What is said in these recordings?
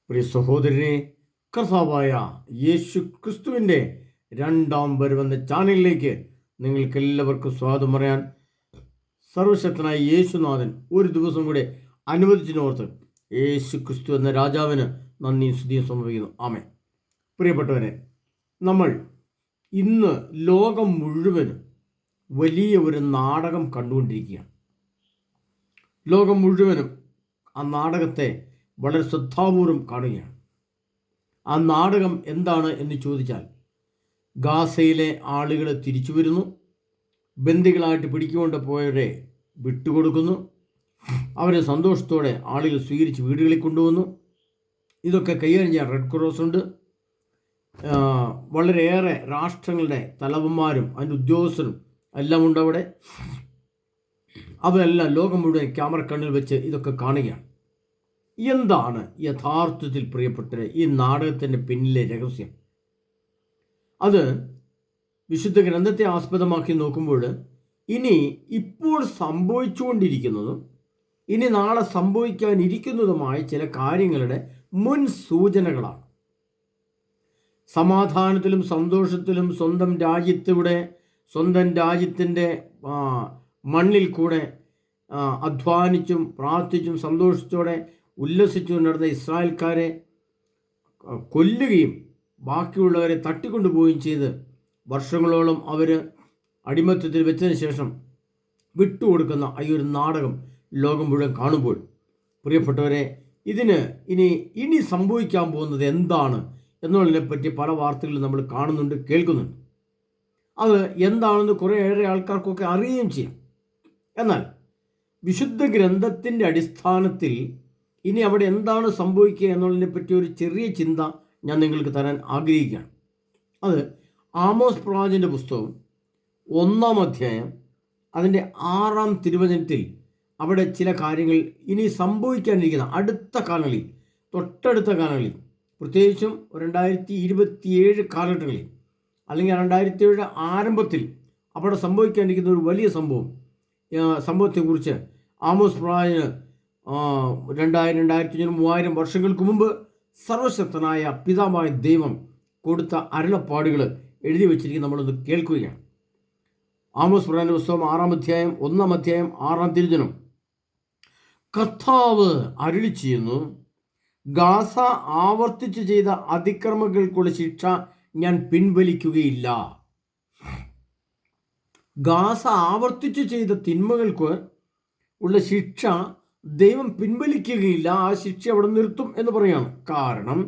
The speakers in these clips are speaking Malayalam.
പ്രിയ സഹോദരനെ, കർത്താവായ യേശു ക്രിസ്തുവിൻ്റെ രണ്ടാം വരവെന്ന ചാനലിലേക്ക് നിങ്ങൾക്ക് എല്ലാവർക്കും സ്വാഗതം പറയാൻ സർവശക്തനായ യേശുനാഥൻ ഒരു ദിവസം കൂടെ അനുവദിച്ചിനോർത്ത് യേശു ക്രിസ്തു എന്ന രാജാവിന് നന്ദിയും സ്തുതിയും സമർപ്പിക്കുന്നു. ആമേൻ. പ്രിയപ്പെട്ടവരെ, നമ്മൾ ഇന്ന് ലോകം മുഴുവനും വലിയ ഒരു നാടകം കണ്ടുകൊണ്ടിരിക്കുകയാണ്. ലോകം മുഴുവനും ആ നാടകത്തെ വളരെ ശ്രദ്ധാപൂർവം കാണുകയാണ്. ആ നാടകം എന്താണ് എന്ന് ചോദിച്ചാൽ, ഗാസയിലെ ആളുകൾ തിരിച്ചു വരുന്നു, ബന്ദികളായിട്ട് പിടിച്ചുകൊണ്ട് പോയവരെ വിട്ടുകൊടുക്കുന്നു, അവരെ സന്തോഷത്തോടെ ആളുകൾ സ്വീകരിച്ച് വീടുകളിൽ കൊണ്ടുവന്നു. ഇതൊക്കെ കൈകാര്യം ചെയ്യാൻ റെഡ് ക്രോസ് ഉണ്ട്. വളരെയേറെ രാഷ്ട്രങ്ങളുടെ തലവന്മാരും അതിൻ്റെ ഉദ്യോഗസ്ഥരും എല്ലാം ഉണ്ട് അവിടെ. അവരെല്ലാം ലോകം മുഴുവൻ ക്യാമറ കണ്ണിൽ വെച്ച് ഇതൊക്കെ കാണുകയാണ്. എന്താണ് യഥാർത്ഥത്തിൽ പ്രിയപ്പെട്ടത് ഈ നാടകത്തിൻ്റെ പിന്നിലെ രഹസ്യം? അത് വിശുദ്ധ ഗ്രന്ഥത്തെ ആസ്പദമാക്കി നോക്കുമ്പോൾ ഇപ്പോൾ സംഭവിച്ചുകൊണ്ടിരിക്കുന്നതും ഇനി നാളെ സംഭവിക്കാനിരിക്കുന്നതുമായ ചില കാര്യങ്ങളുടെ മുൻ സൂചനകളാണ്. സമാധാനത്തിലും സന്തോഷത്തിലും സ്വന്തം രാജ്യത്തിൻ്റെ മണ്ണിൽ കൂടെ അധ്വാനിച്ചും പ്രാർത്ഥിച്ചും സന്തോഷത്തോടെ ഉല്ലസിച്ചു നടന്ന ഇസ്രായേൽക്കാരെ കൊല്ലുകയും ബാക്കിയുള്ളവരെ തട്ടിക്കൊണ്ടുപോവുകയും ചെയ്ത് വർഷങ്ങളോളം അവർ അടിമത്തത്തിൽ വെച്ചതിന് ശേഷം വിട്ടുകൊടുക്കുന്ന ഈ ഒരു നാടകം ലോകം മുഴുവൻ കാണുമ്പോൾ, പ്രിയപ്പെട്ടവരെ, ഇതിന് ഇനി സംഭവിക്കാൻ പോകുന്നത് എന്താണ് എന്നുള്ളതിനെപ്പറ്റി പല വാർത്തകളും നമ്മൾ കാണുന്നുണ്ട്, കേൾക്കുന്നുണ്ട്. അത് എന്താണെന്ന് കുറേയേറെ ആൾക്കാർക്കൊക്കെ അറിയുകയും ചെയ്യാം. എന്നാൽ വിശുദ്ധ ഗ്രന്ഥത്തിൻ്റെ അടിസ്ഥാനത്തിൽ ഇനി അവിടെ എന്താണ് സംഭവിക്കുക എന്നുള്ളതിനെ പറ്റി ഒരു ചെറിയ ചിന്ത ഞാൻ നിങ്ങൾക്ക് തരാൻ ആഗ്രഹിക്കുകയാണ്. അത് ആമോസ് പ്രവാചകൻ്റെ പുസ്തകം 1-ാം അധ്യായം അതിൻ്റെ 6-ാം തിരുവചനത്തിൽ അവിടെ ചില കാര്യങ്ങൾ ഇനി സംഭവിക്കാനിരിക്കുന്ന അടുത്ത കാലങ്ങളിൽ, തൊട്ടടുത്ത കാലങ്ങളിൽ, പ്രത്യേകിച്ചും 2027 കാലഘട്ടങ്ങളിൽ അല്ലെങ്കിൽ 2007 ആരംഭത്തിൽ അവിടെ സംഭവിക്കാനിരിക്കുന്ന ഒരു വലിയ സംഭവത്തെക്കുറിച്ച് ആമോസ് പ്രവാചകന് 2000-2500 വർഷങ്ങൾക്ക് മുമ്പ് സർവശക്തനായ പിതാവായ ദൈവം കൊടുത്ത അരുളപ്പാടുകൾ എഴുതി വച്ചിരിക്കുന്ന നമ്മളൊന്ന് കേൾക്കുകയാണ്. ആമോസ് പ്രവാചകന്റെ പുസ്തകം 6-ാം അധ്യായം 1-ാം അധ്യായം 6-ാം തിരുവചനം. കർത്താവ് അരുളി ചെയ്യുന്നു, ഗാസ ആവർത്തിച്ച് ചെയ്ത അതിക്രമങ്ങൾക്കുള്ള ശിക്ഷ ഞാൻ പിൻവലിക്കുകയില്ല. ഗാസ ആവർത്തിച്ച് ചെയ്ത തിന്മകൾക്ക് ഉള്ള ശിക്ഷ ദൈവം പിൻവലിക്കുകയില്ല. ആ ശിക്ഷ അവിടെ നിർത്തും എന്ന് പറയാണ്. കാരണം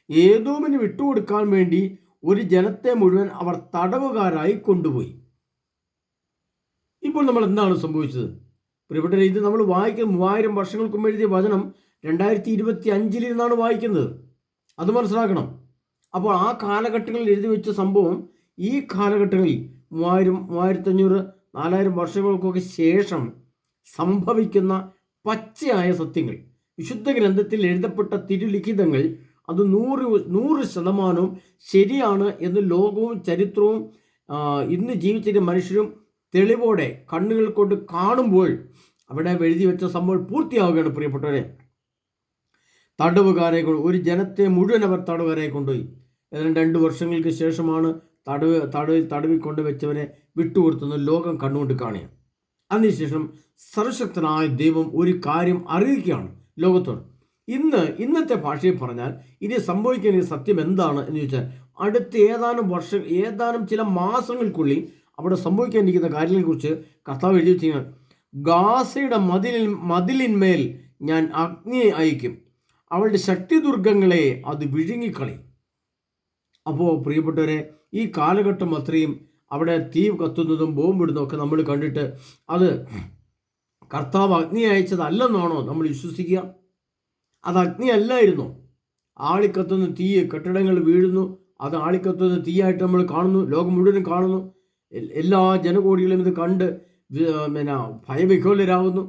ഏദോമിന് വിട്ടുകൊടുക്കാൻ വേണ്ടി ഒരു ജനത്തെ മുഴുവൻ അവർ തടവുകാരായി കൊണ്ടുപോയി. ഇപ്പോൾ നമ്മൾ എന്താണ് സംഭവിച്ചത്? പ്രിയപ്പെട്ട, ഇത് നമ്മൾ വായിക്കുന്നത് 3000 വർഷങ്ങൾക്ക് മുമ്പ് എഴുതിയ വചനം 2025 നിന്നാണ് വായിക്കുന്നത്. അത് മനസ്സിലാക്കണം. അപ്പോൾ ആ കാലഘട്ടങ്ങളിൽ എഴുതി വെച്ച സംഭവം ഈ കാലഘട്ടങ്ങളിൽ 3000, 3500, 4000 വർഷങ്ങൾക്കൊക്കെ ശേഷം സംഭവിക്കുന്ന പച്ചയായ സത്യങ്ങൾ, വിശുദ്ധ ഗ്രന്ഥത്തിൽ എഴുതപ്പെട്ട തിരുലിഖിതങ്ങൾ, അത് 100% ശരിയാണ് എന്ന് ലോകവും ചരിത്രവും ഇന്ന് ജീവിച്ചിരുന്ന മനുഷ്യരും തെളിവോടെ കണ്ണുകൾ കൊണ്ട് കാണുമ്പോൾ അവിടെ എഴുതി വെച്ച സംഭവം പൂർത്തിയാവുകയാണ്. പ്രിയപ്പെട്ടവരെ, ഒരു ജനത്തെ മുഴുവൻ അവർ തടവുകാരായി കൊണ്ടുപോയി. ഏതാണ്ട് 2 വർഷങ്ങൾക്ക് ശേഷമാണ് തടവിക്കൊണ്ട് വെച്ചവരെ വിട്ടുകൊടുത്തുന്ന ലോകം കണ്ണുകൊണ്ട് കാണുക. അതിനുശേഷം സർവശക്തനായ ദൈവം ഒരു കാര്യം അറിയിക്കുകയാണ് ലോകത്തോട്. ഇന്നത്തെ ഭാഷയിൽ പറഞ്ഞാൽ ഇനി സംഭവിക്കുന്ന സത്യം എന്താണ് എന്ന് ചോദിച്ചാൽ, അടുത്ത ഏതാനും ചില മാസങ്ങൾക്കുള്ളിൽ അവിടെ സംഭവിക്കാനിരിക്കുന്ന കാര്യങ്ങളെക്കുറിച്ച് കർത്താവ് എഴുതി വെച്ചിരിക്കുകയാണ്. ഗാസയുടെ മതിലിന്മേൽ ഞാൻ അഗ്നിയെ അയക്കും, അവളുടെ ശക്തിദുർഗങ്ങളെ അത് വിഴുങ്ങിക്കളയും. അപ്പോൾ പ്രിയപ്പെട്ടവരെ, ഈ കാലഘട്ടം അത്രയും അവിടെ തീ കത്തുന്നതും ബോംബിടുന്നതും ഒക്കെ നമ്മൾ കണ്ടിട്ട് അത് കർത്താവ് അഗ്നി അയച്ചതല്ലെന്നാണോ നമ്മൾ വിശ്വസിക്കുക? അത് അഗ്നി അല്ലായിരുന്നോ? ആളിക്കത്തുന്ന തീ, കെട്ടിടങ്ങൾ വീഴുന്നു, അത് ആളിക്കത്തുന്ന തീയായിട്ട് നമ്മൾ കാണുന്നു, ലോകം മുഴുവനും കാണുന്നു. എല്ലാ ജനകോടികളും ഇത് കണ്ട് ഭയവിഹ്വലരാകുന്നു.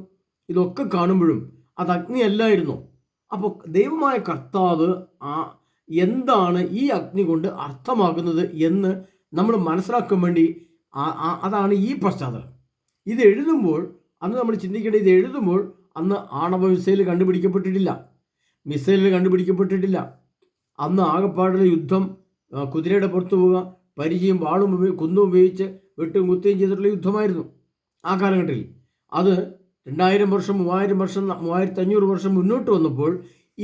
ഇതൊക്കെ കാണുമ്പോഴും അത് അഗ്നി അല്ലായിരുന്നോ? അപ്പോൾ ദൈവമായ കർത്താവ് എന്താണ് ഈ അഗ്നി കൊണ്ട് അർത്ഥമാക്കുന്നത് എന്ന് നമ്മൾ മനസ്സിലാക്കാൻ വേണ്ടി അതാണ് ഈ പശ്ചാത്തലം. ഇത് എഴുതുമ്പോൾ അന്ന് നമ്മൾ ചിന്തിക്കേണ്ടത്, ഇത് എഴുതുമ്പോൾ അന്ന് ആണവ മിസൈൽ കണ്ടുപിടിക്കപ്പെട്ടിട്ടില്ല, മിസൈലുകൾ കണ്ടുപിടിക്കപ്പെട്ടിട്ടില്ല. അന്ന് ആകപ്പാടുള്ള യുദ്ധം കുതിരയുടെ പുറത്തു പോവുക, പരിചയും വാളും കുന്തും ഉപയോഗിച്ച് വെട്ടും കുത്തുകയും ചെയ്തിട്ടുള്ള യുദ്ധമായിരുന്നു ആ കാലഘട്ടത്തിൽ. അത് 2000 വർഷം 3000 വർഷം 3500 വർഷം മുന്നോട്ട് വന്നപ്പോൾ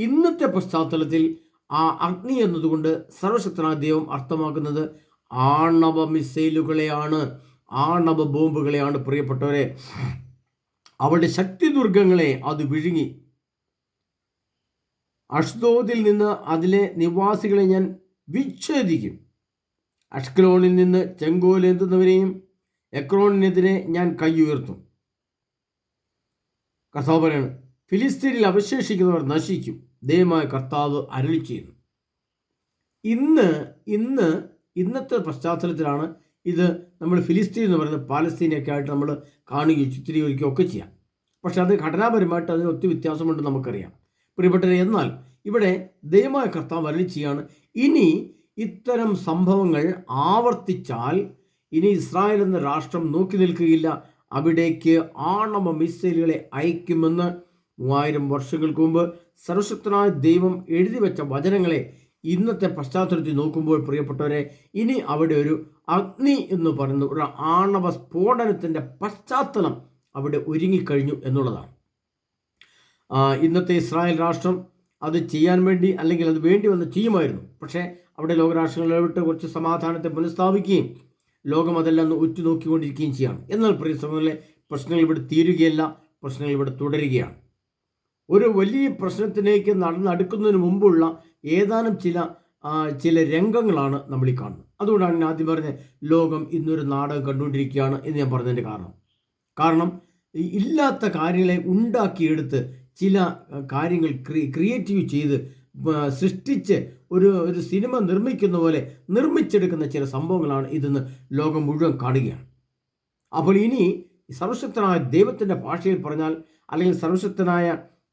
ഇന്നത്തെ പശ്ചാത്തലത്തിൽ ആ അഗ്നി എന്നതുകൊണ്ട് സർവശക്തനായ ദൈവം അർത്ഥമാക്കുന്നത് ആണവ മിസൈലുകളെയാണ്, ആണവ ബോംബുകളെയാണ്. പ്രിയപ്പെട്ടവരെ, അവളുടെ ശക്തിദുർഗങ്ങളെ അത് വിഴുങ്ങി. അഷ്ദോദിൽ നിന്ന് അതിലെ നിവാസികളെ ഞാൻ വിച്ഛേദിക്കും. അഷ്കലോണിൽ നിന്ന് ചെങ്കോലേന്തുന്നവരെയും എക്രോണിനെതിരെ ഞാൻ കൈ ഉയർത്തും. കർത്താവ് പറയാണ്, ഫിലിസ്തീനിൽ അവശേഷിക്കുന്നവർ നശിക്കും. ദൈവമായ കർത്താവ് അരുളി ചെയ്യുന്നു. ഇന്നത്തെ പശ്ചാത്തലത്തിലാണ് ഇത് നമ്മൾ ഫിലിസ്തീൻ എന്ന് പറയുന്നത് പാലസ്തീനൊക്കെ ആയിട്ട് നമ്മൾ കാണുകയും ചിത്രീകരിക്കുകയും ഒക്കെ ചെയ്യാം. പക്ഷെ അത് ഘടനാപരമായിട്ട് അതിന് ഒത്തിരി വ്യത്യാസമുണ്ട് നമുക്കറിയാം. പ്രിയപ്പെട്ടവരെ, എന്നാൽ ഇവിടെ ദൈവമായ കർത്താവ് അരുളി ചെയ്യാണ്, ഇനി ഇത്തരം സംഭവങ്ങൾ ആവർത്തിച്ചാൽ ഇനി ഇസ്രായേൽ എന്ന രാഷ്ട്രം നോക്കി നിൽക്കുകയില്ല, അവിടേക്ക് ആണവ മിസൈലുകളെ അയക്കുമെന്ന് 3000 വർഷങ്ങൾക്ക് മുമ്പ് സർവശക്തനായ ദൈവം എഴുതി വെച്ച വചനങ്ങളെ ഇന്നത്തെ പശ്ചാത്തലത്തിൽ നോക്കുമ്പോൾ പ്രിയപ്പെട്ടവരെ, ഇനി അവിടെ ഒരു അഗ്നി എന്ന് പറയുന്ന ഒരു ആണവ സ്ഫോടനത്തിൻ്റെ പശ്ചാത്തലം അവിടെ ഒരുങ്ങിക്കഴിഞ്ഞു എന്നുള്ളതാണ്. ഇന്നത്തെ ഇസ്രായേൽ രാഷ്ട്രം അത് ചെയ്യാൻ വേണ്ടി, അല്ലെങ്കിൽ അത് വേണ്ടി വന്ന് ചെയ്യുമായിരുന്നു. പക്ഷേ അവിടെ ലോകരാഷ്ട്രങ്ങളെ വിട്ട് കുറച്ച് സമാധാനത്തെ പുനഃസ്ഥാപിക്കുകയും ലോകം അതെല്ലാം ഉറ്റുനോക്കിക്കൊണ്ടിരിക്കുകയും ചെയ്യാണ്. എന്നാൽ പ്രിയ സഹോദരങ്ങളെ, പ്രശ്നങ്ങൾ ഇവിടെ തീരുകയല്ല, പ്രശ്നങ്ങൾ ഇവിടെ തുടരുകയാണ്. ഒരു വലിയ പ്രശ്നത്തിലേക്ക് നടന്നടുക്കുന്നതിന് മുമ്പുള്ള ഏതാനും ചില രംഗങ്ങളാണ് നമ്മൾ ഈ കാണുന്നത്. അതുകൊണ്ടാണ് ഞാൻ ആദ്യം പറഞ്ഞത് ലോകം ഇന്നൊരു നാടകം കണ്ടുകൊണ്ടിരിക്കുകയാണ് എന്ന് ഞാൻ പറഞ്ഞതിൻ്റെ കാരണം ഇല്ലാത്ത കാര്യങ്ങളെ ഉണ്ടാക്കിയെടുത്ത് ചില കാര്യങ്ങൾ ക്രിയേറ്റീവ് ചെയ്ത് സൃഷ്ടിച്ച് ഒരു സിനിമ നിർമ്മിക്കുന്ന പോലെ നിർമ്മിച്ചെടുക്കുന്ന ചില സംഭവങ്ങളാണ് ഇതെന്ന് ലോകം മുഴുവൻ കാണുകയാണ്. അപ്പോൾ ഇനി സർവശക്തനായ ദൈവത്തിൻ്റെ ഭാഷയിൽ പറഞ്ഞാൽ, അല്ലെങ്കിൽ സർവശക്തനായ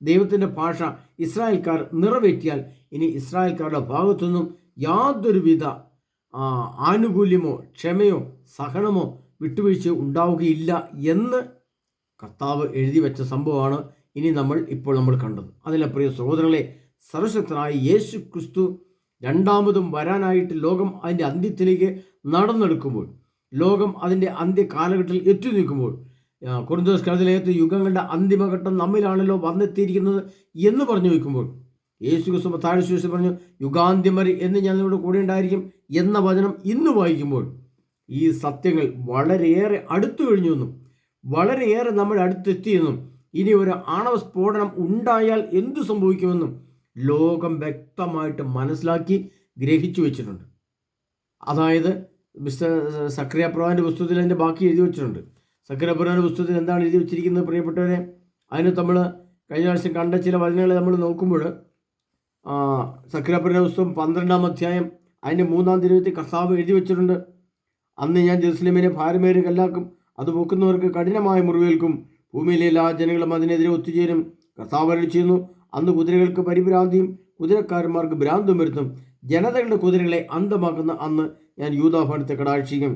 ദൈവത്തിൻ്റെ ഭാഷ ഇസ്രായേൽക്കാർ നിറവേറ്റിയാൽ ഇനി ഇസ്രായേൽക്കാരുടെ ഭാഗത്തുനിന്നും യാതൊരുവിധ ആനുകൂല്യമോ ക്ഷമയോ സഹനമോ വിട്ടുവീഴ്ചയോ ഉണ്ടാവുകയില്ല എന്ന് കർത്താവ് എഴുതി വെച്ച സംഭവമാണ് ഇപ്പോൾ നമ്മൾ കണ്ടത്. അതിലെ പ്രിയ സഹോദരങ്ങളെ, സർവശക്തനായ യേശു ക്രിസ്തു രണ്ടാമതും വരാനായിട്ട് ലോകം അതിൻ്റെ അന്ത്യത്തിലേക്ക് നടന്നെടുക്കുമ്പോൾ, ലോകം അതിൻ്റെ അന്ത്യ കാലഘട്ടത്തിൽ എത്തി നിൽക്കുമ്പോൾ, കൊരിന്തോസ് കഴുതലേഖനത്തിൽ യുഗങ്ങളുടെ അന്തിമഘട്ടം നമ്മിലാണല്ലോ വന്നെത്തിയിരിക്കുന്നത് എന്ന് പറഞ്ഞു വയ്ക്കുമ്പോൾ, യേശു ക്രിസ്തു മത്തായി സുവിശേഷത്തിൽ പറഞ്ഞു, യുഗാന്ത്യം വരെ എന്ന് ഞാൻ നിങ്ങളുടെ കൂടെ ഉണ്ടായിരിക്കും എന്ന വചനം ഇന്ന് വായിക്കുമ്പോൾ ഈ സത്യങ്ങൾ വളരെയേറെ അടുത്തു കഴിഞ്ഞുവെന്നും വളരെയേറെ നമ്മുടെ അടുത്തെത്തിയെന്നും ഇനി ഒരു ആണവ സ്ഫോടനം ഉണ്ടായാൽ എന്തു സംഭവിക്കുമെന്നും ലോകം വ്യക്തമായിട്ട് മനസ്സിലാക്കി ഗ്രഹിച്ചു വെച്ചിട്ടുണ്ട്. അതായത് സക്കറിയ പ്രവാചകന്റെ പുസ്തകത്തിൽ അതിൻ്റെ ബാക്കി എഴുതി വെച്ചിട്ടുണ്ട്. സക്കറിയ പ്രവാചകന്റെ പുസ്തകത്തിൽ എന്താണ് എഴുതി വെച്ചിരിക്കുന്നത് പ്രിയപ്പെട്ടവരെ? അതിന് നമ്മൾ കഴിഞ്ഞ പ്രാവശ്യം കണ്ട ചില വചനങ്ങളെ നമ്മൾ നോക്കുമ്പോൾ, സക്കറിയ പ്രവാചകന്റെ പുസ്തകം 12-ാം അധ്യായം അതിൻ്റെ 3-ാം തിരുവചനത്തിൽ കർത്താവ് എഴുതി വെച്ചിട്ടുണ്ട്, അന്ന് ഞാൻ ജെറുസലേമിനെ ഭാരമേറിയ കല്ലാക്കും, അത് പൊക്കുന്നവർക്ക് കഠിനമായ മുറിവേൽക്കും, ഭൂമിയിലെ എല്ലാ ജനങ്ങളും അതിനെതിരെ ഒത്തുചേരും. കർത്താവ് അരുളി ചെയ്യുന്നു, അന്ന് കുതിരകൾക്ക് പരിഭ്രാന്തിയും കുതിരക്കാരന്മാർക്ക് ഭ്രാന്തും വരുത്തും. ജനതകളുടെ കുതിരകളെ അന്തമാക്കുന്ന അന്ന് ഞാൻ യൂദാഭവനത്തെ കടാക്ഷിക്കും.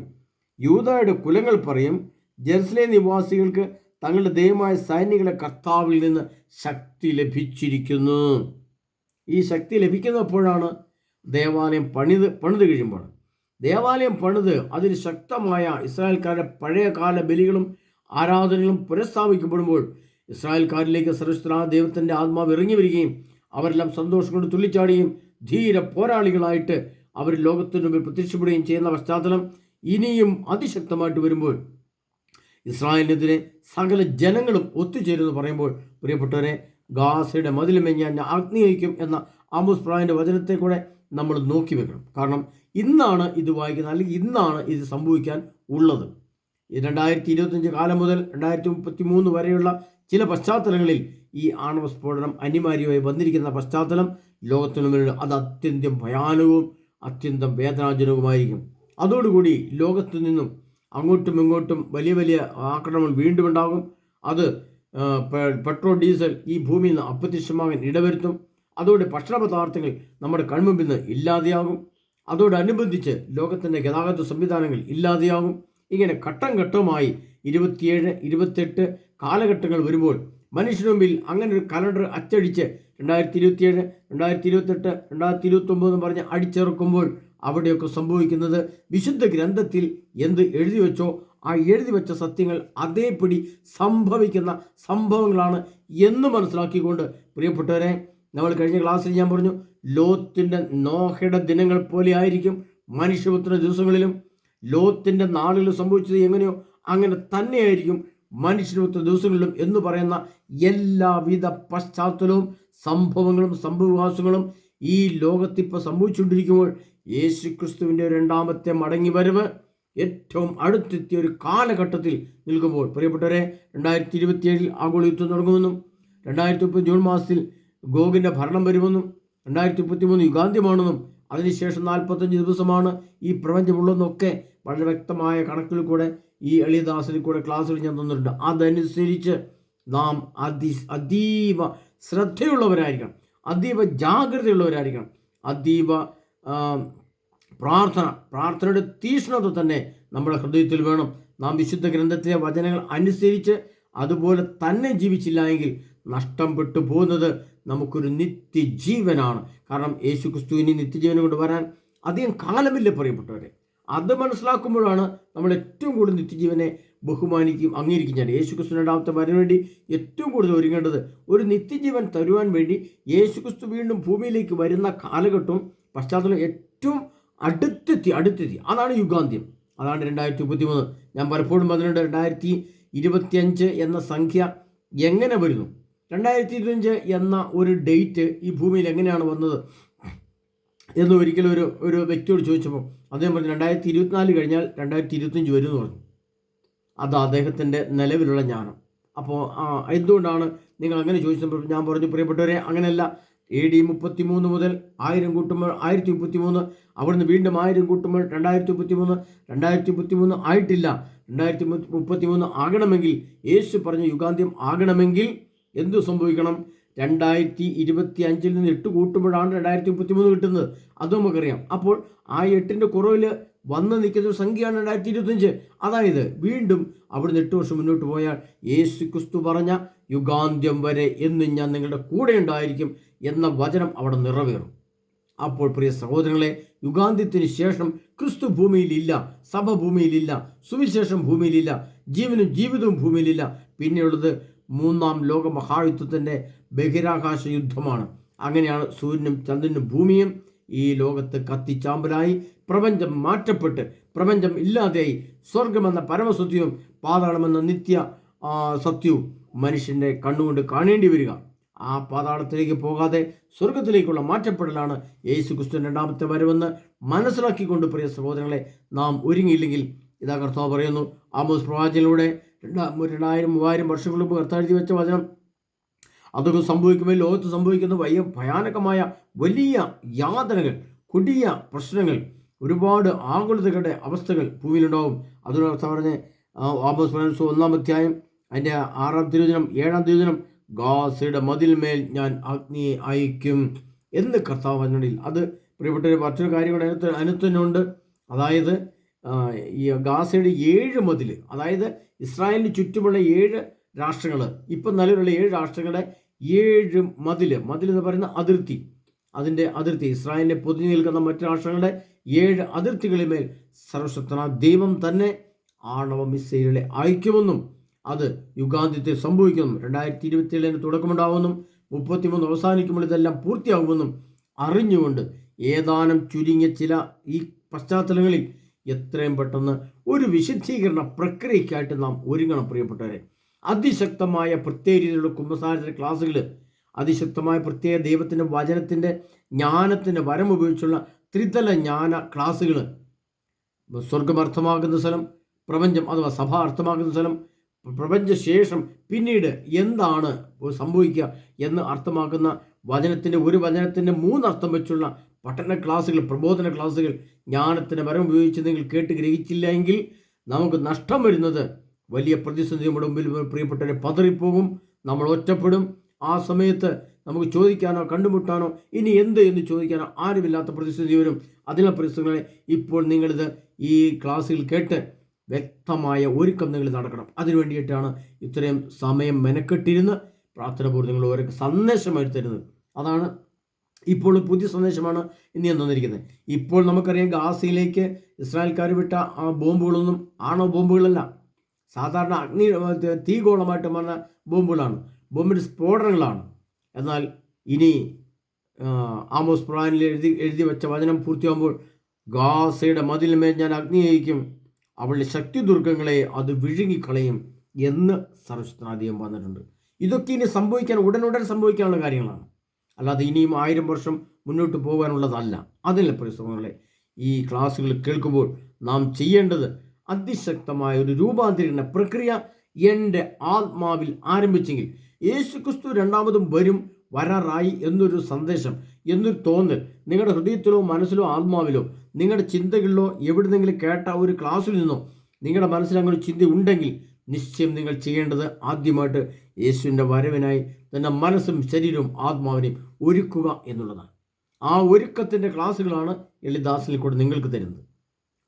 യൂദായുടെ കുലങ്ങൾ പറയും, ജെറുസലേം നിവാസികൾക്ക് തങ്ങളുടെ ദൈവമായ സൈനികളെ കർത്താവിൽ നിന്ന് ശക്തി ലഭിച്ചിരിക്കുന്നു. ഈ ശക്തി ലഭിക്കുന്നപ്പോഴാണ് ദേവാലയം പണിത് കഴിയുമ്പോൾ. ദേവാലയം പണിത് അതിൽ ശക്തമായ ഇസ്രായേൽക്കാരുടെ പഴയകാല ബലികളും ആരാധനകളും പുനഃസ്ഥാപിക്കപ്പെടുമ്പോൾ ഇസ്രായേൽക്കാരിലേക്ക് സർവശക്തനായ ദൈവത്തിൻ്റെ ആത്മാവ് ഇറങ്ങി വരികയും അവരെല്ലാം സന്തോഷം കൊണ്ട് തുള്ളിച്ചാടുകയും ധീര പോരാളികളായിട്ട് അവർ ലോകത്തിനു മുമ്പിൽ പ്രത്യക്ഷപ്പെടുകയും ചെയ്യുന്ന പശ്ചാത്തലം ഇനിയും അതിശക്തമായിട്ട് വരുമ്പോൾ ഇസ്രായേലിനെതിരെ സകല ജനങ്ങളും ഒത്തുചേരുമെന്ന് പറയുമ്പോൾ പ്രിയപ്പെട്ടവരെ, ഗാസയുടെ മതിലുമേ ഞാൻ അഗ്നി അയക്കും എന്ന ആമോസ് പ്രവാചകന്റെ വചനത്തെ കൂടെ നമ്മൾ നോക്കി വെക്കണം. കാരണം ഇന്നാണ് ഇത് വായിക്കുന്നത്, അല്ലെങ്കിൽ ഇന്നാണ് ഇത് സംഭവിക്കാൻ ഉള്ളത്. 2025 കാലം മുതൽ 2033 വരെയുള്ള ചില പശ്ചാത്തലങ്ങളിൽ ഈ ആണവ സ്ഫോടനം അനിവാര്യമായി വന്നിരിക്കുന്ന പശ്ചാത്തലം ലോകത്തിനു മുന്നിൽ അത് അത്യന്തം ഭയാനകവും അത്യന്തം വേദനാജനകവുമായിരിക്കും. അതോടുകൂടി ലോകത്തു നിന്നും അങ്ങോട്ടും ഇങ്ങോട്ടും വലിയ വലിയ ആക്രമണങ്ങൾ വീണ്ടും ഉണ്ടാകും. അത് പെട്രോൾ ഡീസൽ ഈ ഭൂമിയിൽ നിന്ന് അപ്രത്യക്ഷമാകാൻ ഇടവരുത്തും. അതോടെ ഭക്ഷണ പദാർത്ഥങ്ങൾ നമ്മുടെ കൺമുമ്പിൽ നിന്ന് ഇല്ലാതെയാകും. അതോടനുബന്ധിച്ച് ലോകത്തിൻ്റെ ഗതാഗത സംവിധാനങ്ങൾ ഇല്ലാതെയാകും. ഇങ്ങനെ ഘട്ടം ഘട്ടമായി 27, 28 കാലഘട്ടങ്ങൾ വരുമ്പോൾ മനുഷ്യന് മുമ്പിൽ അങ്ങനെ ഒരു കലണ്ടർ അച്ചടിച്ച് 2027, 2028, 2029 എന്ന് പറഞ്ഞ് അടിച്ചിറക്കുമ്പോൾ അവിടെയൊക്കെ സംഭവിക്കുന്നത് വിശുദ്ധ ഗ്രന്ഥത്തിൽ എന്ത് എഴുതി വെച്ചോ ആ എഴുതി വെച്ച സത്യങ്ങൾ അതേപടി സംഭവിക്കുന്ന സംഭവങ്ങളാണ് എന്ന് മനസ്സിലാക്കിക്കൊണ്ട് പ്രിയപ്പെട്ടവരെ, നമ്മൾ കഴിഞ്ഞ ക്ലാസ്സിൽ ഞാൻ പറഞ്ഞു, ലോത്തിൻ്റെ നോഹയുടെ ദിനങ്ങൾ പോലെ ആയിരിക്കും മനുഷ്യപുത്ര ദിവസങ്ങളിലും. ലോത്തിൻ്റെ നാളുകളിൽ സംഭവിച്ചത് എങ്ങനെയോ അങ്ങനെ തന്നെയായിരിക്കും മനുഷ്യപുത്ര ദിവസങ്ങളിലും എന്ന് പറയുന്ന എല്ലാവിധ പശ്ചാത്തലവും സംഭവങ്ങളും സംഭവവികാസങ്ങളും ഈ ലോകത്തിപ്പോൾ സംഭവിച്ചുകൊണ്ടിരിക്കുമ്പോൾ യേശുക്രിസ്തുവിൻ്റെ രണ്ടാമത്തെ മടങ്ങി വരവ് ഏറ്റവും അടുത്തെത്തിയ ഒരു കാലഘട്ടത്തിൽ നിൽക്കുമ്പോൾ പ്രിയപ്പെട്ടവരെ, 2027 ആഗോള യുദ്ധം തുടങ്ങുമെന്നും 2030 ജൂൺ മാസത്തിൽ ഗോഗിൻ്റെ ഭരണം വരുമെന്നും 2033 യുഗാന്ത്യമാണെന്നും അതിനുശേഷം 45 ദിവസമാണ് ഈ പ്രപഞ്ചമുള്ളതെന്നൊക്കെ വളരെ വ്യക്തമായ കണക്കിൽ കൂടെ ഈ എളിയദാസിൽ കൂടെ ക്ലാസ്സുകൾ ഞാൻ തന്നിട്ടുണ്ട്. അതനുസരിച്ച് നാം അതീവ ശ്രദ്ധയുള്ളവരായിരിക്കണം, അതീവ ജാഗ്രതയുള്ളവരായിരിക്കണം, അതീവ പ്രാർത്ഥനയുടെ തീക്ഷ്ണത തന്നെ നമ്മുടെ ഹൃദയത്തിൽ വേണം. നാം വിശുദ്ധ ഗ്രന്ഥത്തിലെ വചനങ്ങൾ അനുസരിച്ച് അതുപോലെ തന്നെ ജീവിച്ചില്ല എങ്കിൽ നഷ്ടം പെട്ടു പോകുന്നത് നമുക്കൊരു നിത്യജീവനാണ്. കാരണം യേശുക്രിസ്തു ഇനി നിത്യജീവനെ കൊണ്ട് വരാൻ അധികം കാലമില്ല പ്രിയപ്പെട്ടവരെ. അത് മനസ്സിലാക്കുമ്പോഴാണ് നമ്മൾ ഏറ്റവും കൂടുതൽ നിത്യജീവനെ ബഹുമാനിക്കും അംഗീകരിക്കും. യേശുക്രിസ്തു രണ്ടാമത്തെ വരാൻ വേണ്ടി ഏറ്റവും കൂടുതൽ ഒരുങ്ങേണ്ടത് ഒരു നിത്യജീവൻ തരുവാൻ വേണ്ടി യേശുക്രിസ്തു വീണ്ടും ഭൂമിയിലേക്ക് വരുന്ന കാലഘട്ടവും പശ്ചാത്തലം ഏറ്റവും അടുത്തെത്തി. അതാണ് യുഗാന്ത്യം, അതാണ് 2033. ഞാൻ പലപ്പോഴും പറഞ്ഞിട്ടുണ്ട് 2025 എന്ന സംഖ്യ എങ്ങനെ വരുന്നു, 2025 എന്ന ഒരു ഡേറ്റ് ഈ ഭൂമിയിൽ എങ്ങനെയാണ് വന്നത് എന്ന് ഒരിക്കലും ഒരു വ്യക്തിയോട് ചോദിച്ചപ്പോൾ അദ്ദേഹം പറഞ്ഞു 2024 കഴിഞ്ഞാൽ 2025 വരും എന്ന് പറഞ്ഞു. അത് അദ്ദേഹത്തിൻ്റെ നിലവിലുള്ള ജ്ഞാനം. അപ്പോൾ എന്തുകൊണ്ടാണ് നിങ്ങൾ അങ്ങനെ ചോദിച്ചപ്പോൾ ഞാൻ പറഞ്ഞു, പ്രിയപ്പെട്ടവരെ, അങ്ങനെയല്ല. AD 33 മുതൽ 1000 കൂട്ടുമ്പോൾ 1033, അവിടുന്ന് വീണ്ടും 1000 കൂട്ടുമ്പോൾ 2033 ആയിട്ടില്ല. 2033 ആകണമെങ്കിൽ, യേശു പറഞ്ഞ യുഗാന്ത്യം ആകണമെങ്കിൽ എന്തു സംഭവിക്കണം? 2025 നിന്ന് 8 കൂട്ടുമ്പോഴാണ് 2033 കിട്ടുന്നത്. അത് നമുക്കറിയാം. അപ്പോൾ ആ 8ൻ്റെ കുറവിൽ വന്ന് നിൽക്കുന്ന സംഖ്യയാണ് 2025. അതായത് വീണ്ടും അവിടുന്ന് 8 വർഷം മുന്നോട്ട് പോയാൽ യേശു ക്രിസ്തു പറഞ്ഞ യുഗാന്ത്യം വരെ എന്നും ഞാൻ നിങ്ങളുടെ കൂടെ ഉണ്ടായിരിക്കും എന്ന വചനം അവിടെ നിറവേറും. അപ്പോൾ പ്രിയ സഹോദരങ്ങളെ, യുഗാന്ത്യത്തിന് ശേഷം ക്രിസ്തു ഭൂമിയിലില്ല, സഭ ഭൂമിയിലില്ല, സുവിശേഷം ഭൂമിയിലില്ല, ജീവിതവും ഭൂമിയിലില്ല. പിന്നെയുള്ളത് 3ാം ലോക മഹായുദ്ധത്തിൻ്റെ ബഹിരാകാശ യുദ്ധമാണ്. അങ്ങനെയാണ് സൂര്യനും ചന്ദ്രനും ഭൂമിയും ഈ ലോകത്ത് കത്തിച്ചാമ്പലായി പ്രപഞ്ചം മാറ്റപ്പെട്ട് പ്രപഞ്ചം ഇല്ലാതെയായി സ്വർഗമെന്ന പരമസത്യവും പാതാളമെന്ന നിത്യ സത്യവും മനുഷ്യൻ്റെ കണ്ണുകൊണ്ട് കാണേണ്ടി വരിക. ആ പാതാളത്തിലേക്ക് പോകാതെ സ്വർഗത്തിലേക്കുള്ള മാറ്റപ്പെടലാണ് യേശു ക്രിസ്തു രണ്ടാമത്തെ വരവെന്ന് മനസ്സിലാക്കിക്കൊണ്ട് പ്രിയ സഹോദരങ്ങളെ, നാം ഒരുങ്ങിയില്ലെങ്കിൽ ഇതാ കർത്താവ് പറയുന്നു. ആമോസ് പ്രവാചകനിലൂടെ 2000-3000 വർഷങ്ങൾക്ക് മുമ്പ് കർത്താവ് എഴുതി വെച്ച വചനം, അതൊക്കെ സംഭവിക്കുമ്പോൾ ലോകത്ത് സംഭവിക്കുന്ന ഭയാനകമായ വലിയ യാതനകൾ, കൊടിയ പ്രശ്നങ്ങൾ, ഒരുപാട് ആകുലതകളുടെ അവസ്ഥകൾ ഭൂമിയിലുണ്ടാവും. അതുകൊണ്ട് കർത്താവ് പറഞ്ഞ് ആമോസ് 1-ാം അധ്യായം അതിൻ്റെ 6-ാം തിരുവചനം 7-ാം തിരുവചനം, ഗാസയുടെ മതിൽമേൽ ഞാൻ അഗ്നിയെ അയക്കും എന്ന് കർത്താവ് പറഞ്ഞിൽ. അത് പ്രിയപ്പെട്ട മറ്റൊരു കാര്യം കൂടെ അതിനകത്ത് തന്നെ ഉണ്ട്. അതായത് ഈ ഗാസയുടെ 7 മതിൽ, അതായത് ഇസ്രായേലിന് ചുറ്റുമുള്ള 7 രാഷ്ട്രങ്ങൾ, ഇപ്പം നിലവിലുള്ള 7 രാഷ്ട്രങ്ങളുടെ 7 മതിൽ എന്ന് പറയുന്ന അതിർത്തി, അതിൻ്റെ അതിർത്തി ഇസ്രായേലിനെ പൊതിഞ്ഞു നിൽക്കുന്ന മറ്റു രാഷ്ട്രങ്ങളുടെ 7 അതിർത്തികളിന്മേൽ സർവശക്തനായ ദൈവം തന്നെ ആണവ മിസൈലുകളെ അയക്കുമെന്നും അത് യുഗാന്ത്യത്തിൽ സംഭവിക്കുമെന്നും 2027 തുടക്കമുണ്ടാവുമെന്നും 33 അവസാനിക്കുമ്പോൾ ഇതെല്ലാം പൂർത്തിയാകുമെന്നും അറിഞ്ഞുകൊണ്ട് ഏതാനും ചുരുങ്ങിയ ചില ഈ പശ്ചാത്തലങ്ങളിൽ എത്രയും പെട്ടെന്ന് ഒരു വിശുദ്ധീകരണ പ്രക്രിയയ്ക്കായിട്ട് നാം ഒരുങ്ങണം പ്രിയപ്പെട്ടവരെ. അതിശക്തമായ പ്രത്യേക രീതിയിലുള്ള കുമ്പസാരത്തിൻ്റെ ക്ലാസ്സുകൾ, അതിശക്തമായ പ്രത്യേക ദൈവത്തിൻ്റെ വചനത്തിൻ്റെ ജ്ഞാനത്തിൻ്റെ വരം ഉപയോഗിച്ചുള്ള ത്രിതല ജ്ഞാന ക്ലാസ്സുകൾ, സ്വർഗം അർത്ഥമാക്കുന്ന സ്ഥലം, പ്രപഞ്ചം അഥവാ സഭ അർത്ഥമാക്കുന്ന സ്ഥലം, പ്രപഞ്ചശേഷം പിന്നീട് എന്താണ് സംഭവിക്കുക എന്ന് അർത്ഥമാക്കുന്ന ഒരു വചനത്തിൻ്റെ 3 അർത്ഥം വെച്ചുള്ള പഠന ക്ലാസ്സുകൾ, പ്രബോധന ക്ലാസ്സുകൾ, ജ്ഞാനത്തിൻ്റെ വരം ഉപയോഗിച്ച് നിങ്ങൾ കേട്ട് ഗ്രഹിച്ചില്ല എങ്കിൽ നമുക്ക് നഷ്ടം വരുന്നത് വലിയ പ്രതിസന്ധി നമ്മുടെ മുമ്പിൽ പ്രിയപ്പെട്ടവരെ പതറിപ്പോകും. നമ്മൾ ഒറ്റപ്പെടും. ആ സമയത്ത് നമുക്ക് ചോദിക്കാനോ കണ്ടുമുട്ടാനോ ഇനി എന്ന് ചോദിക്കാനോ ആരുമില്ലാത്ത പ്രതിസന്ധി വരും. അതിനുള്ള പ്രതിസന്ധികളെ ഇപ്പോൾ നിങ്ങളിത് ഈ ക്ലാസ്സുകൾ കേട്ട് വ്യക്തമായ ഒരുക്കം നിങ്ങൾ നടക്കണം. അതിനു വേണ്ടിയിട്ടാണ് ഇത്രയും സമയം മെനക്കെട്ടിരുന്ന് പ്രാർത്ഥനാപൂർവ്വം നിങ്ങൾ ഓരോ സന്ദേശമായി തരുന്നത്. അതാണ് ഇപ്പോൾ പുതിയ സന്ദേശമാണ് ഇന്ന് ഞാൻ തന്നിരിക്കുന്നത്. ഇപ്പോൾ നമുക്കറിയാം ഗാസയിലേക്ക് ഇസ്രായേൽക്കാർ വിട്ട ആ ബോംബുകളൊന്നും ആണവ ബോംബുകളല്ല, സാധാരണ തീഗോളമായിട്ട് വന്ന ബോംബുകളാണ്, ബോംബിൻ്റെ സ്ഫോടനങ്ങളാണ്. എന്നാൽ ഇനി ആമോസ് പ്രവാചകനിൽ എഴുതി വെച്ച വചനം പൂർത്തിയാകുമ്പോൾ ഗാസയുടെ മതിലിന്മേൽ ഞാൻ അഗ്നി അയക്കും, അവളുടെ ശക്തി ദുർഗങ്ങളെ അത് വിഴുങ്ങിക്കളയും എന്ന് സർവശക്തനാധികം വന്നിട്ടുണ്ട്. ഇതൊക്കെ ഇനി ഉടനുടൻ സംഭവിക്കാനുള്ള കാര്യങ്ങളാണ്, അല്ലാതെ ഇനിയും 1000 വർഷം മുന്നോട്ട് പോകാനുള്ളതല്ല. അതിലെ പരിശ്രമങ്ങളെ ഈ ക്ലാസ്സുകൾ കേൾക്കുമ്പോൾ നാം ചെയ്യേണ്ടത് അതിശക്തമായ ഒരു രൂപാന്തരീകരണ പ്രക്രിയ എൻ്റെ ആത്മാവിൽ ആരംഭിച്ചെങ്കിൽ യേശുക്രിസ്തു രണ്ടാമതും വരാറായി എന്നൊരു സന്ദേശം, എന്നൊരു തോന്നൽ നിങ്ങളുടെ ഹൃദയത്തിലോ മനസ്സിലോ ആത്മാവിലോ നിങ്ങളുടെ ചിന്തകളിലോ എവിടുന്നെങ്കിലും കേട്ട ഒരു ക്ലാസ്സിൽ നിന്നോ നിങ്ങളുടെ മനസ്സിൽ അങ്ങനെ ഒരു ചിന്ത ഉണ്ടെങ്കിൽ നിശ്ചയം നിങ്ങൾ ചെയ്യേണ്ടത് ആദ്യമായിട്ട് യേശുവിൻ്റെ വരവിനായി തൻ്റെ മനസ്സും ശരീരവും ആത്മാവിനെയും ഒരുക്കുക എന്നുള്ളതാണ്. ആ ഒരുക്കത്തിൻ്റെ ക്ലാസ്സുകളാണ് എളിദാസിൽ കൂടെ നിങ്ങൾക്ക് തരുന്നത്.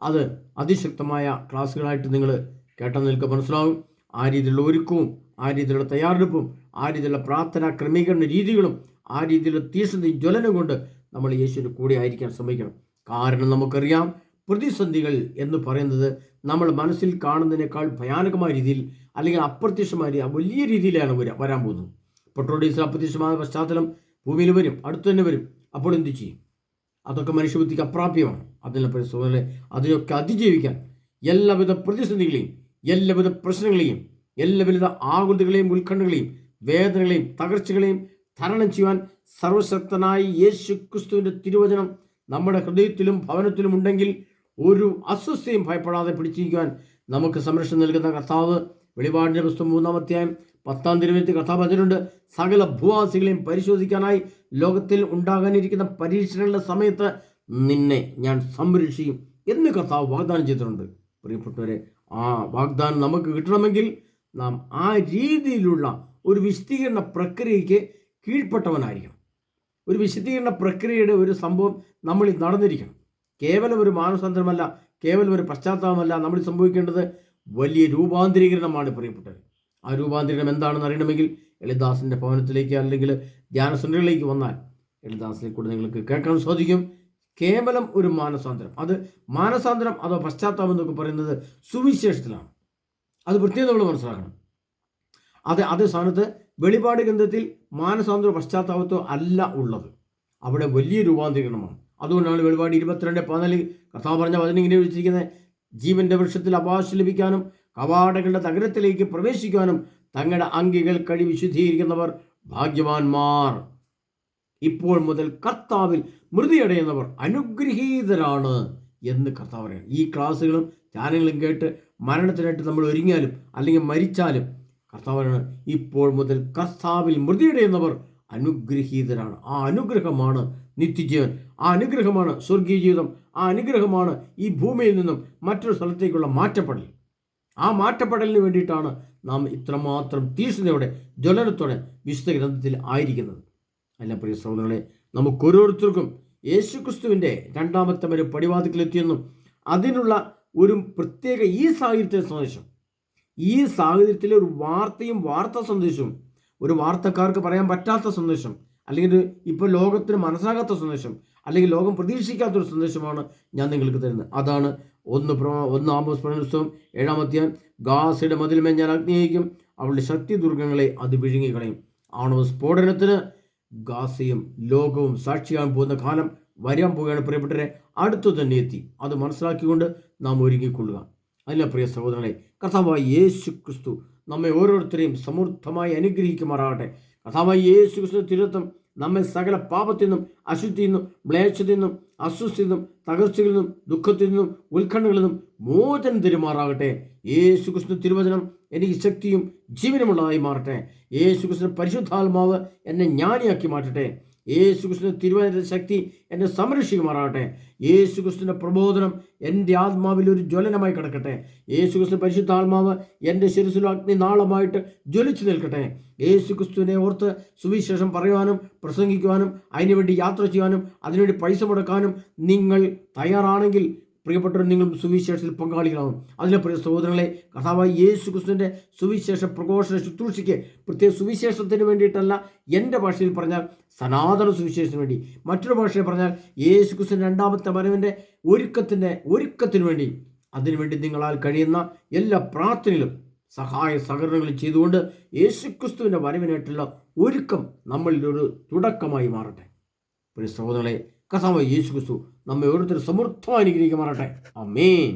അത് അതിശക്തമായ ക്ലാസ്സുകളായിട്ട് നിങ്ങൾ കേട്ടാൽ നിങ്ങൾക്ക് മനസ്സിലാവും. ആ രീതിയിലുള്ള ഒരുക്കവും ആ രീതിയിലുള്ള തയ്യാറെടുപ്പും ആ രീതിയിലുള്ള പ്രാർത്ഥന ക്രമീകരണ രീതികളും ആ രീതിയിലുള്ള തീഷ്ണതയും ജ്വലനം കൊണ്ട് നമ്മൾ യേശുവിൻ്റെ കൂടെ ആയിരിക്കാൻ ശ്രമിക്കണം. കാരണം നമുക്കറിയാം, പ്രതിസന്ധികൾ എന്ന് പറയുന്നത് നമ്മൾ മനസ്സിൽ കാണുന്നതിനേക്കാൾ ഭയാനകമായ രീതിയിൽ അല്ലെങ്കിൽ അപ്രത്യക്ഷമായ വലിയ രീതിയിലാണ് വരാൻ പോകുന്നത്. പെട്രോൾ ഡീസൽ അപ്രത്യക്ഷമായ പശ്ചാത്തലം ഭൂമിയിൽ വരും, അടുത്ത് തന്നെ വരും. അപ്പോൾ എന്ത് ചെയ്യും? അതൊക്കെ മനുഷ്യബുദ്ധിക്ക് അപ്രാപ്യമാണ്. അതിനൊക്കെ അതിജീവിക്കാൻ എല്ലാവിധ പ്രതിസന്ധികളെയും എല്ലാവിധ പ്രശ്നങ്ങളെയും എല്ലാവിധ ആകുലതകളെയും ഉത്കണ്ഠകളെയും വേദനകളെയും തകർച്ചകളെയും തരണം ചെയ്യുവാൻ സർവശക്തനായ യേശു ക്രിസ്തുവിൻ്റെ തിരുവചനം നമ്മുടെ ഹൃദയത്തിലും ഭവനത്തിലും ഉണ്ടെങ്കിൽ ഒരു അസ്വസ്ഥയും ഭയപ്പെടാതെ പിടിച്ചിരിക്കുവാൻ നമുക്ക് സംരക്ഷണം നൽകുന്ന കർത്താവ് വെളിപാടിൻ്റെ പുസ്തകം 3-ാം അധ്യായം 10-ാം തിരുവചനത്തിൽ കർത്താവ് പറഞ്ഞിട്ടുണ്ട്, സകല ഭൂവാസികളെയും പരിശോധിക്കാനായി ലോകത്തിൽ ഉണ്ടാകാനിരിക്കുന്ന പരീക്ഷണങ്ങളുടെ സമയത്ത് നിന്നെ ഞാൻ സംരക്ഷിക്കും എന്ന് കർത്താവ് വാഗ്ദാനം ചെയ്തിട്ടുണ്ട്. പ്രിയപ്പെട്ടവരെ, ആ വാഗ്ദാനം നമുക്ക് കിട്ടണമെങ്കിൽ നാം ആ രീതിയിലുള്ള ഒരു വിശദീകരണ പ്രക്രിയയ്ക്ക് കീഴ്പ്പെട്ടവനായിരിക്കണം. ഒരു വിശദീകരണ പ്രക്രിയയുടെ ഒരു സംഭവം നമ്മളിൽ നടന്നിരിക്കണം. കേവലം ഒരു മാനസാന്തരമല്ല, കേവലം ഒരു പശ്ചാത്താപമല്ല. നമ്മൾ സംഭവിക്കേണ്ടത് വലിയ രൂപാന്തരീകരണമാണ് പ്രിയപ്പെട്ടത്. ആ രൂപാന്തരീകരണം എന്താണെന്ന് അറിയണമെങ്കിൽ എളിദാസിൻ്റെ ഭവനത്തിലേക്ക് അല്ലെങ്കിൽ ധ്യാന സെൻ്ററിലേക്ക് വന്നാൽ എളിദാസിനെ കൂടെ നിങ്ങൾക്ക് കേൾക്കാൻ സാധിക്കും. കേവലം ഒരു മാനസാന്തരം, അത് മാനസാന്തരം അതോ പശ്ചാത്താപം എന്നൊക്കെ പറയുന്നത് സുവിശേഷത്തിലാണ്. അത് പ്രത്യേകം നമ്മൾ മനസ്സിലാക്കണം. അതേ സ്ഥാനത്ത് വെളിപാട് ഗ്രന്ഥത്തിൽ മാനസാന്തര പശ്ചാത്താപത്തോ അല്ല ഉള്ളത്. അവിടെ വലിയ രൂപാന്തരീകരണമാണ്. അതുകൊണ്ടാണ് വെളിപാട് 22:14 കർത്താവ് പറഞ്ഞ വചനം ഇങ്ങനെ വിളിച്ചിരിക്കുന്നത്, ജീവന്റെ വൃക്ഷത്തിൽ അവകാശം ലഭിക്കാനും കവാടങ്ങളുടെ നഗരത്തിലേക്ക് പ്രവേശിക്കാനും തങ്ങളുടെ അങ്കികൾ കഴി വിശുദ്ധീകരിക്കുന്നവർ ഭാഗ്യവാന്മാർ. ഇപ്പോൾ മുതൽ കർത്താവിൽ മൃതിയടയുന്നവർ അനുഗ്രഹീതരാണ് എന്ന് കർത്താവ് പറയുന്നത്. ഈ ക്ലാസ്സുകളും ധ്യാനങ്ങളും കേട്ട് മരണത്തിനായിട്ട് നമ്മൾ ഒരുങ്ങിയാലും അല്ലെങ്കിൽ മരിച്ചാലും കർത്താവ് പറയുന്നത്, ഇപ്പോൾ മുതൽ കർത്താവിൽ മൃതിയടയുന്നവർ അനുഗ്രഹീതരാണ്. ആ അനുഗ്രഹമാണ് നിത്യജീവൻ, ആ അനുഗ്രഹമാണ് സ്വർഗീയ ജീവിതം, ആ അനുഗ്രഹമാണ് ഈ ഭൂമിയിൽ നിന്നും മറ്റൊരു സ്ഥലത്തേക്കുള്ള മാറ്റപ്പെടൽ. ആ മാറ്റപ്പെടലിന് വേണ്ടിയിട്ടാണ് നാം ഇത്രമാത്രം തീഷ്ണതയോടെ ജ്വലനത്തോടെ വിശുദ്ധ ഗ്രന്ഥത്തിൽ ആയിരിക്കുന്നത്. അല്ല പ്രിയ സഹോദരങ്ങളെ, നമുക്കോരോരുത്തർക്കും യേശുക്രിസ്തുവിൻ്റെ രണ്ടാമത്തെ ഒരു പടിവാതിക്കലെത്തിയെന്നും അതിനുള്ള ഒരു പ്രത്യേക ഈ സാഹചര്യത്തിലെ സന്ദേശം, ഈ സാഹചര്യത്തിലെ ഒരു വാർത്താ സന്ദേശവും, ഒരു വാർത്തക്കാർക്ക് പറയാൻ പറ്റാത്ത സന്ദേശം, അല്ലെങ്കിൽ ഇപ്പോൾ ലോകത്തിന് മനസ്സിലാകാത്ത സന്ദേശം, അല്ലെങ്കിൽ ലോകം പ്രതീക്ഷിക്കാത്തൊരു സന്ദേശമാണ് ഞാൻ നിങ്ങൾക്ക് തരുന്നത്. അതാണ് 1 ആമോസ് പുസ്തകം 7-ാം അധ്യായം, ഗാസയുടെ മതിൽമേൽ ഞാൻ അഗ്നി അയക്കും, അവളുടെ ശക്തി ദുർഗങ്ങളെ അത് വിഴുങ്ങിക്കളയും. ആണവ സ്ഫോടനത്തിന് ഗാസയും ലോകവും സാക്ഷിയാൻ പോകുന്ന കാലം വരാൻ പോവുകയാണ് പ്രിയപ്പെട്ടവരെ. അടുത്തു തന്നെ എത്തി. അത് മനസ്സിലാക്കിക്കൊണ്ട് നാം ഒരുങ്ങിക്കൊള്ളുക. അല്ല പ്രിയ സഹോദരങ്ങളെ, കർത്താവായ യേശു ക്രിസ്തു നമ്മെ ഓരോരുത്തരെയും സമൃദ്ധമായി അനുഗ്രഹിക്കുമാറാകട്ടെ. കർത്താവായ യേശു ക്രിസ്തു തിരുത്തം നമ്മെ സകല പാപത്തിൽ നിന്നും അശുദ്ധിയിൽ നിന്നും മ്ലേച്ഛതയിൽ നിന്നും അസ്വസ്ഥയിൽ നിന്നും തകർച്ചകളിൽ നിന്നും ദുഃഖത്തിൽ നിന്നും ഉത്കണ്ഠകളിൽ നിന്നും മോചനം തരുമാറാകട്ടെ. യേശു ക്രിസ്തു തിരുവചനം എനിക്ക് ശക്തിയും ജീവനുമുള്ളതായി മാറട്ടെ. യേശു ക്രിസ്തു പരിശുദ്ധാത്മാവ് എന്നെ ജ്ഞാനിയാക്കി മാറ്റട്ടെ. യേശു ക്രിസ്തുവിൻ്റെ തിരുവചനത്തിൻ്റെ ശക്തി എന്നെ സംരക്ഷിക്കുമാറാകട്ടെ. യേശു ക്രിസ്തുവിൻ്റെ പ്രബോധനം എൻ്റെ ആത്മാവിൽ ഒരു ജ്വലനമായി കിടക്കട്ടെ. യേശു ക്രിസ്തു പരിശുദ്ധാത്മാവ് എൻ്റെ ശിരസിൽ അഗ്നി നാളമായിട്ട് ജ്വലിച്ചു നിൽക്കട്ടെ. യേശു ക്രിസ്തുവിനെ ഓർത്ത് സുവിശേഷം പറയുവാനും പ്രസംഗിക്കുവാനും അതിനുവേണ്ടി യാത്ര ചെയ്യാനും അതിനുവേണ്ടി പൈസ മുടക്കാനും നിങ്ങൾ തയ്യാറാണെങ്കിൽ പ്രിയപ്പെട്ടവർ, നിങ്ങൾ സുവിശേഷത്തിൽ പങ്കാളികളാവും. അതിലെ പ്രിയ സഹോദരങ്ങളെ, കർത്താവായ യേശു ക്രിസ്തുവിൻ്റെ സുവിശേഷ പ്രഘോഷണ ശുശ്രൂഷയ്ക്ക്, പ്രത്യേക സുവിശേഷത്തിന് വേണ്ടിയിട്ടല്ല, എൻ്റെ ഭാഷയിൽ പറഞ്ഞാൽ സനാതന സുവിശേഷത്തിന് വേണ്ടി, മറ്റൊരു ഭാഷയിൽ പറഞ്ഞാൽ യേശു ക്രിസ്തുവിൻ്റെ രണ്ടാമത്തെ വരവിൻ്റെ ഒരുക്കത്തിന് വേണ്ടി, അതിനുവേണ്ടി നിങ്ങളാൽ കഴിയുന്ന എല്ലാ പ്രാർത്ഥനയിലും സഹായ സഹകരണങ്ങളും ചെയ്തുകൊണ്ട് യേശുക്രിസ്തുവിൻ്റെ വരവിനായിട്ടുള്ള ഒരുക്കം നമ്മളിൽ ഒരു തുടക്കമായി മാറട്ടെ. പ്രിയ സഹോദരങ്ങളെ, കർത്താവായ യേശുക്രിസ്തു നമ്മെ ഓരോരുത്തരും സമൃദ്ധമായി അനുഗ്രഹിക്കുമാറാട്ടെ. ആമേൻ.